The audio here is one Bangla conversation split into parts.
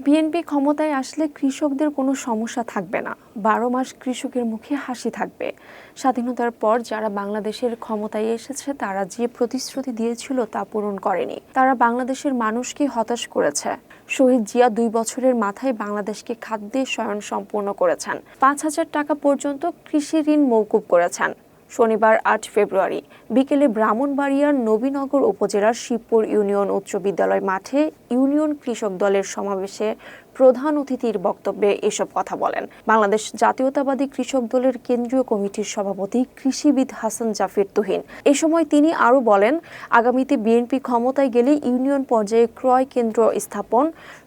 বিএনপি ক্ষমতায় আসলে কৃষকদের কোনো সমস্যা থাকবে না, 12 মাস কৃষকের মুখে হাসি থাকবে। স্বাধীনতার পর যারা বাংলাদেশের ক্ষমতায় এসেছে তারা যে প্রতিশ্রুতি দিয়েছিল তা পূরণ করেনি। তারা বাংলাদেশের মানুষকে হতাশ করেছে। শহীদ জিয়া 2 বছরের মাথায় বাংলাদেশকে খাদ্যে স্বয়ংসম্পূর্ণ করেছেন। 5,000 টাকা পর্যন্ত কৃষি ঋণ মওকুফ করেছেন। শনিবার 8 ফেব্রুয়ারি বিকেলে ব্রাহ্মণবাড়িয়ার নবীনগর উপজেলার শিবপুর ইউনিয়ন উচ্চ বিদ্যালয় মাঠে ইউনিয়ন কৃষক দলের সমাবেশে প্রধান অতিথির বক্তব্যে এসব কথা বলেন বাংলাদেশ জাতীয়তাবাদী কৃষক দলের কেন্দ্রীয় কমিটির সভাপতি কৃষিবিদ হাসান জাফির তুহিন। এ সময় তিনি আরও বলেন, আগামীতে বিএনপি ক্ষমতায় গেলে ইউনিয়ন পর্যায়ে ক্রয় কেন্দ্র স্থাপন,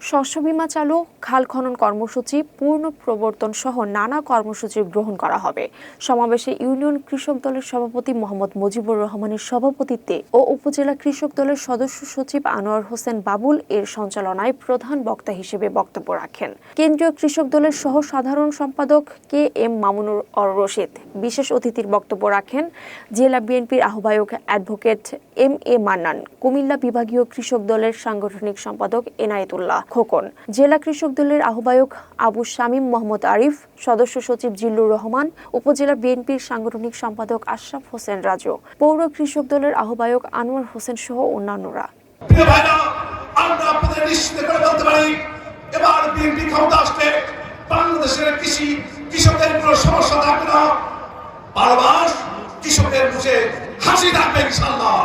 শস্য বীমা চালু, খাল খনন কর্মসূচি পূর্ণ প্রবর্তন সহ নানা কর্মসূচি গ্রহণ করা হবে। সমাবেশে ইউনিয়ন কৃষক দলের সভাপতি মোহাম্মদ মুজিবুর রহমানের সভাপতিত্বে ও উপজেলা কৃষক দলের সদস্য সচিব আনোয়ার হোসেন বাবুল এর সঞ্চালনায় প্রধান বক্তা হিসেবে বক্তব্য রাখেন। কেন্দ্রীয় কৃষক দলের সহ সাধারণ সম্পাদক কে এম মামুনুর রশিদ। বিশেষ অতিথির বক্তব্য রাখেন জেলা বিএনপির আহ্বায়ক advocate M A Mannan, Comilla বিভাগীয় কৃষক দলের সাংগঠনিক সম্পাদক এনায়েতুল্লাহ খোকন, জেলা কৃষক দলের আহ্বায়ক আবু শামীম মোহাম্মদ আরিফ, সদস্য সচিব জিল্লুর রহমান, উপজেলা বিএনপির সাংগঠনিক সম্পাদক আশরাফ হোসেন রাজু, পৌর কৃষক দলের আহ্বায়ক আনোয়ার হোসেন সহ অন্যান্যরা। আমরা আপনাদের নিশ্চিত করে বলতে পারি, এবার বিএনপি ক্ষমতা আসলে বাংলাদেশের কৃষকের কোনো সমস্যা থাকবে না। 12 মাস কৃষকের মুখে হাসি থাকবে ইনশাআল্লাহ।